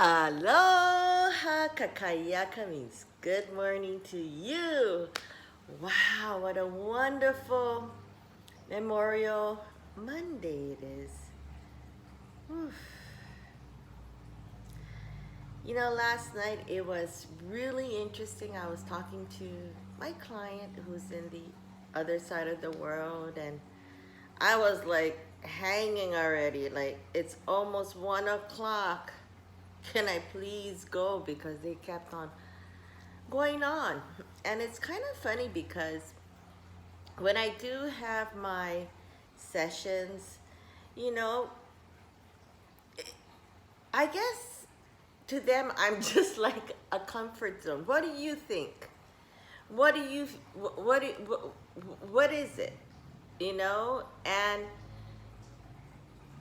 Aloha kakayaka means good morning to you. Wow, what a wonderful Memorial Monday it is. Whew. You know, last night it was really interesting. I was talking to my client who's in the other side of the world, and I was like hanging already. Like, it's almost 1 o'clock. Can I please go? Because they kept on going on. And it's kind of funny because when I do have my sessions, you know, I guess to them I'm just like a comfort zone. What do you think? What do you what is it? You know, and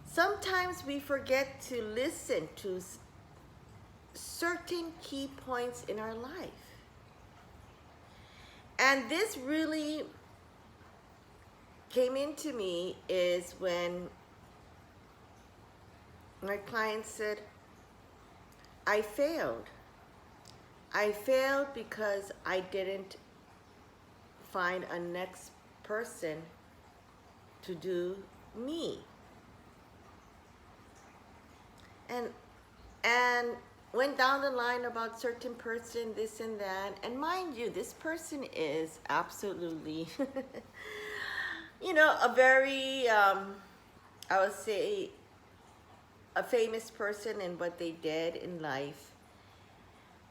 sometimes we forget to listen to certain key points in our life. And this really came into me is when my client said, I failed. I failed because I didn't find a next person to do me. And went down the line about certain person, this and that. And mind you, this person is absolutely, you know, a very, I would say, a famous person in what they did in life.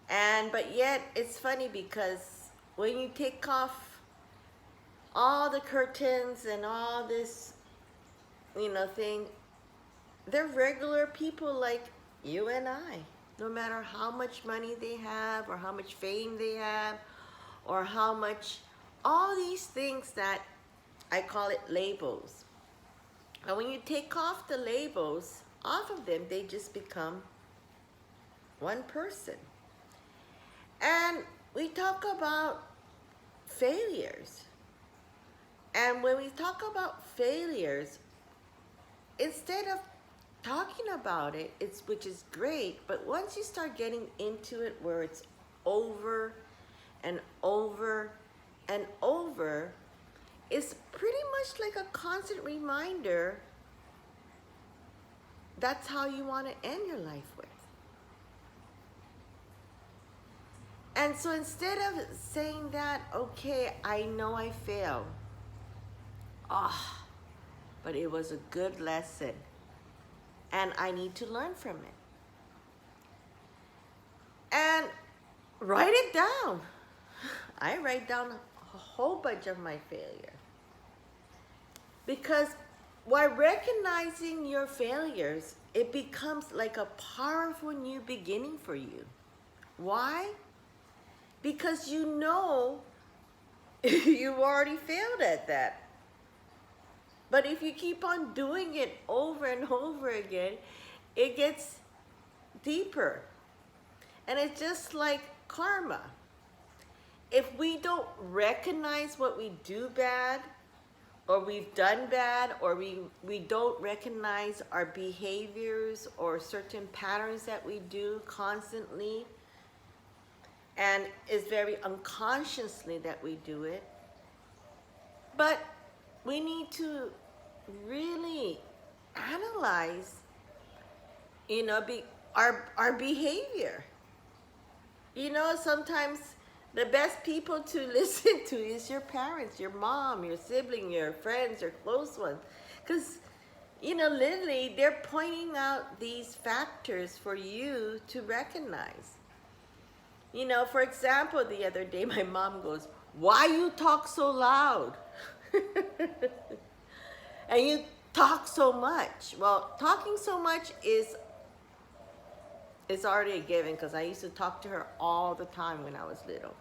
But yet, it's funny because when you take off all the curtains and all this, you know, thing, they're regular people like you and I. No matter how much money they have or how much fame they have or how much, all these things that I call it labels. And when you take off the labels off of them, they just become one person. And we talk about failures. And when we talk about failures, instead of talking about it, which is great, but once you start getting into it where it's over and over and over, it's pretty much like a constant reminder that's how you want to end your life with. And so instead of saying that, okay, I know I failed, but it was a good lesson and I need to learn from it. And write it down. I write down a whole bunch of my failure. Because while recognizing your failures, it becomes like a powerful new beginning for you. Why? Because you know you've already failed at that. But if you keep on doing it over and over again, it gets deeper. And it's just like karma. If we don't recognize what we do bad, or we've done bad, or we don't recognize our behaviors or certain patterns that we do constantly, and it's very unconsciously that we do it, but we need to really analyze, you know, our behavior. You know, sometimes the best people to listen to is your parents, your mom, your sibling, your friends, your close ones. Because, you know, literally, they're pointing out these factors for you to recognize. You know, for example, the other day, my mom goes, why you talk so loud? And you talk so much. Well, talking so much is already a given because I used to talk to her all the time when I was little.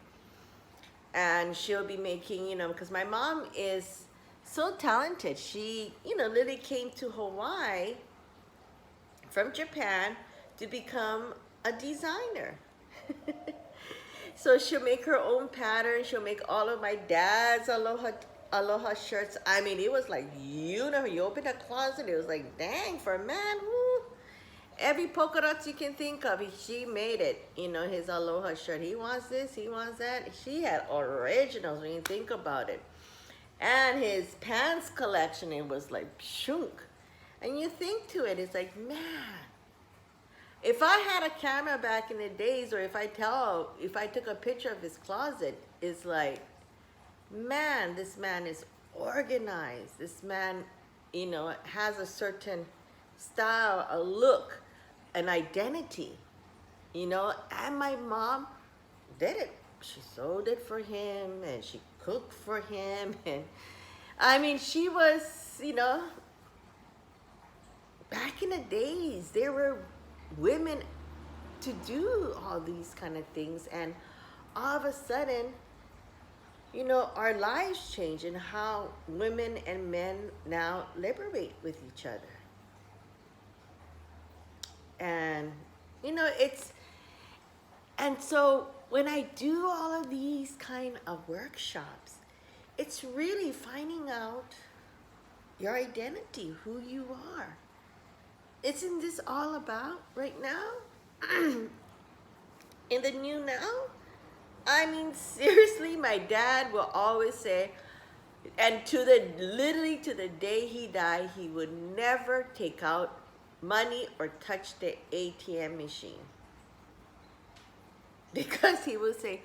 And she'll be making, you know, because my mom is so talented. She, you know, literally came to Hawaii from Japan to become a designer. So she'll make her own pattern. She'll make all of my dad's aloha shirts. I mean, it was like, you know, you open a closet, it was like, dang, for a man, woo. every polka dots you can think of, she made it. You know, his aloha shirt. He wants this, he wants that. She had originals when you think about it. And his pants collection, it was like shunk. And you think to it, it's like, man, if I had a camera back in the days, or if I took a picture of his closet, it's like, man, this man is organized. This man, you know, has a certain style, a look, an identity, you know. And my mom did it. She sewed it for him, and she cooked for him. And I mean, she was, you know, back in the days, there were women to do all these kind of things. And all of a sudden, you know, our lives change, and how women and men now liberate with each other. And, you know, and so when I do all of these kind of workshops, it's really finding out your identity, who you are. Isn't this all about right now? In the new now? I mean, seriously, my dad will always say, and literally to the day he died, he would never take out money or touch the ATM machine. Because he would say,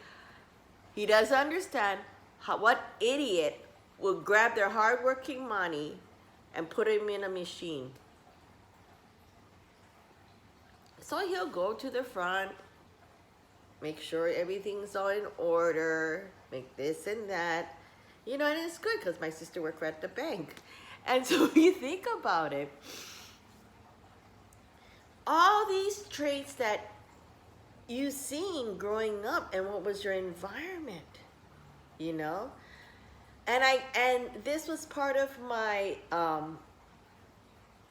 he doesn't understand what idiot would grab their hardworking money and put him in a machine. So he'll go to the front, make sure everything's all in order, make this and that. You know, and it's good because my sister worked at the bank. And so you think about it, all these traits that you seen growing up, and what was your environment, you know? And this was part of my,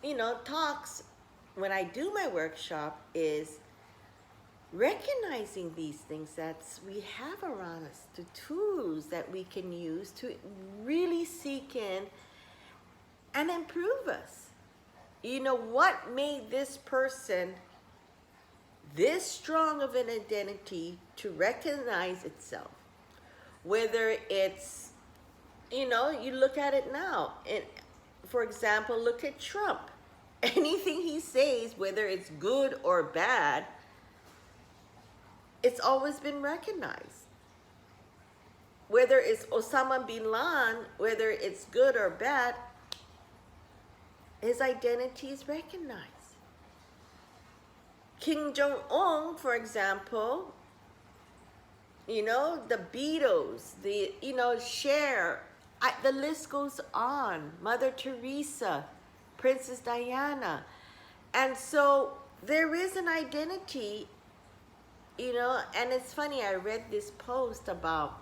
you know, talks when I do my workshop, is recognizing these things that we have around us, the tools that we can use to really seek in and improve us. You know, what made this person this strong of an identity to recognize itself? Whether it's, you know, you look at it now, and for example, look at Trump. Anything he says, whether it's good or bad, it's always been recognized. Whether it's Osama bin Laden, whether it's good or bad, his identity is recognized. Kim Jong-un, for example, you know, the Beatles, you know, Cher, the list goes on. Mother Teresa, Princess Diana. And so there is an identity, you know. And it's funny, I read this post about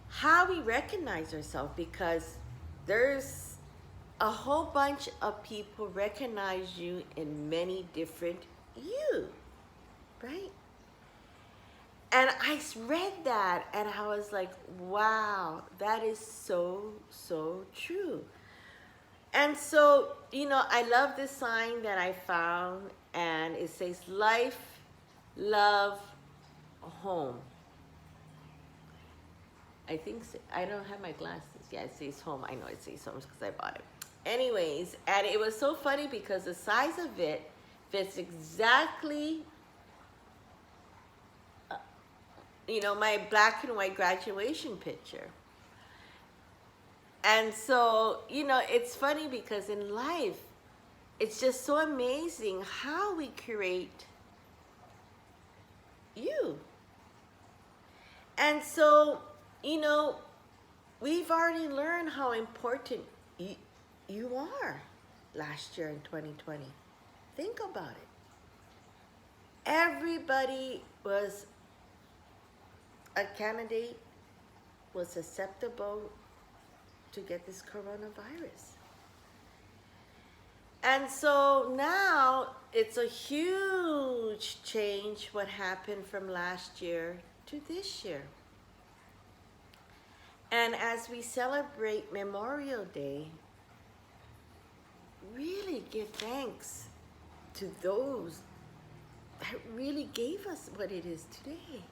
how we recognize ourselves, because there's a whole bunch of people recognize you in many different you, right? And I read that and I was like, wow, that is so, so true. And so, you know, I love this sign that I found, and it says life, love, home. I think so. I don't have my glasses. Yeah, it says home. I know it says home because I bought it. Anyways, and it was so funny because the size of it fits exactly, you know, my black and white graduation picture. And so, you know, it's funny because in life, it's just so amazing how we create you. And so, you know, we've already learned how important you are last year in 2020. Think about it. Everybody was a candidate, was susceptible to get this coronavirus. And so now it's a huge change what happened from last year to this year. And as we celebrate Memorial Day, really give thanks to those that really gave us what it is today.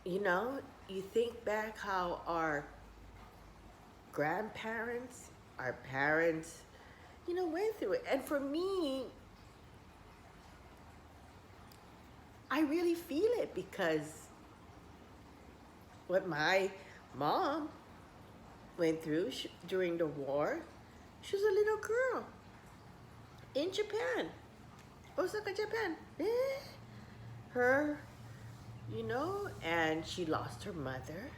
You know, you think back how our grandparents, our parents, you know, went through it. And for me, I really feel it because what my mom went through during the war, she was a little girl in Japan, Osaka, Japan. Her, you know, and she lost her mother.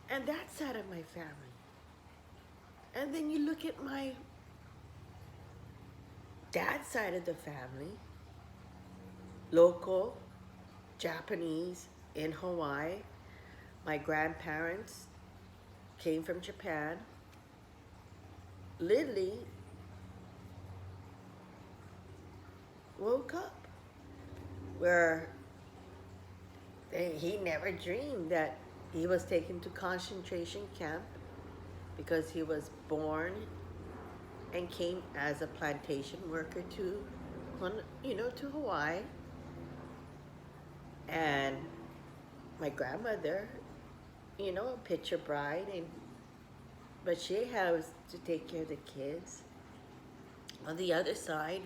And that side of my family. And then you look at my dad's side of the family, local, Japanese, in Hawaii. My grandparents came from Japan. Literally woke up where he never dreamed that he was taken to concentration camp because he was born and came as a plantation worker to, you know, to Hawaii. And my grandmother, you know, a picture bride, but she has to take care of the kids. On the other side,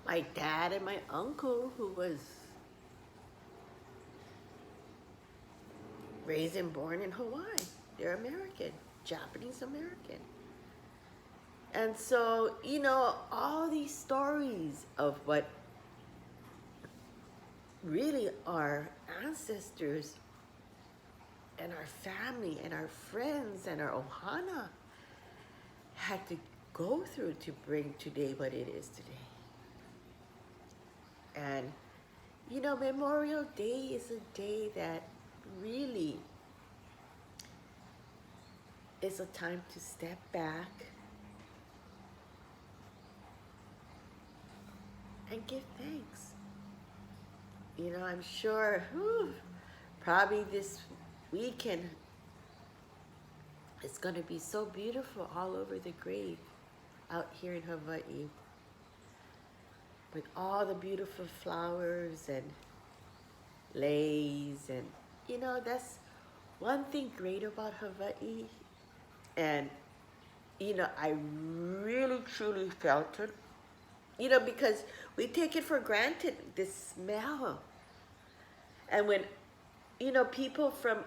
my dad and my uncle, who was raised and born in Hawaii. They're American, Japanese American. And so, you know, all these stories of what really our ancestors and our family and our friends and our ohana had to go through to bring today what it is today. And, you know, Memorial Day is a day that really is a time to step back and give thanks. You know, I'm sure, probably this weekend it's going to be so beautiful all over the grave out here in Hawaii, with all the beautiful flowers and leis. And you know, that's one thing great about Hawaii. And you know, I really truly felt it, you know, because we take it for granted, this smell. And when, you know, people from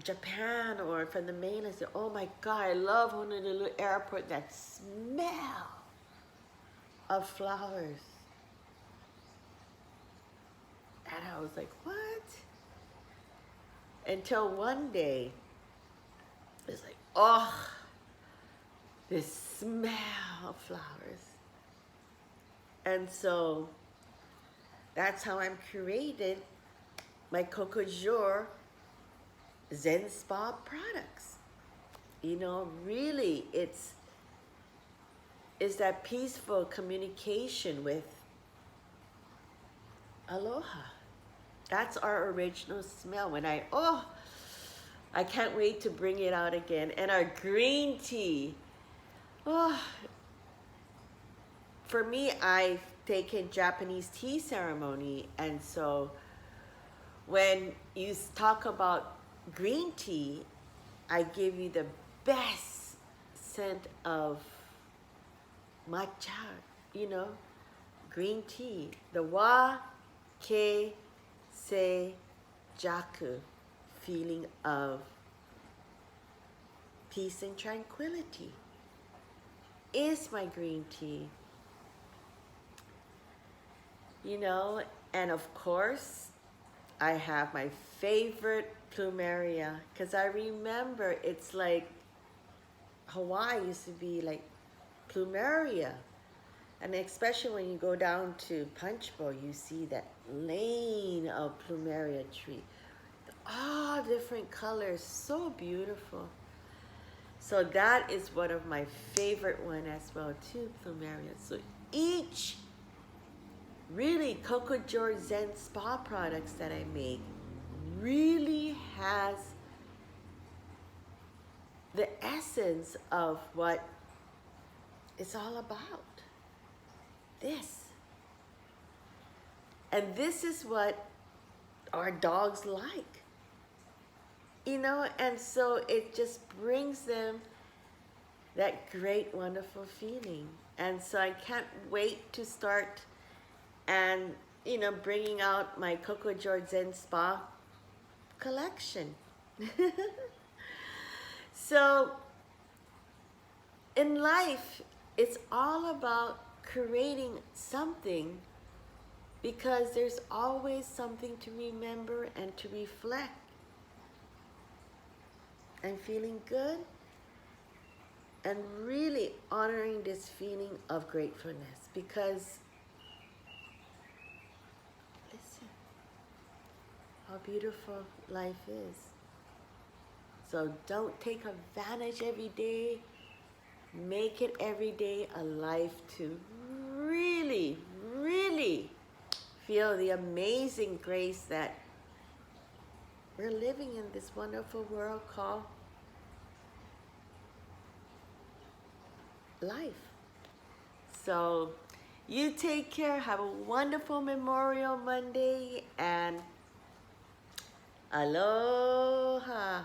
Japan or from the mainland say, oh my God, I love Honolulu Airport, that smell of flowers. And I was like, what? Until one day, it's like, oh, this smell of flowers. And so that's how I'm created my Cocojor Zen Spa products. You know, really, it's that peaceful communication with aloha. That's our original smell. When I can't wait to bring it out again. And our green tea. For me, I've taken Japanese tea ceremony, and so when you talk about green tea, I give you the best scent of matcha, you know, green tea, the wa ke se jaku, feeling of peace and tranquility, is my green tea. You know, and of course, I have my favorite plumeria, because I remember it's like Hawaii used to be like plumeria. And especially when you go down to Punch Bowl, you see that lane of plumeria tree. All different colors, so beautiful. So that is one of my favorite one as well too, plumeria. So each really Cocojor Zen Spa products that I make really has the essence of what it's all about. This. And this is what our dogs like. You know, and so it just brings them that great, wonderful feeling. And so I can't wait to start and, you know, bringing out my Cocojor Zen Spa collection. So in life, it's all about creating something, because there's always something to remember and to reflect. And feeling good and really honoring this feeling of gratefulness, because listen how beautiful life is. So don't take advantage every day. Make it every day a life to really, really feel the amazing grace that we're living in this wonderful world called life. So you take care, have a wonderful Memorial Monday, and aloha.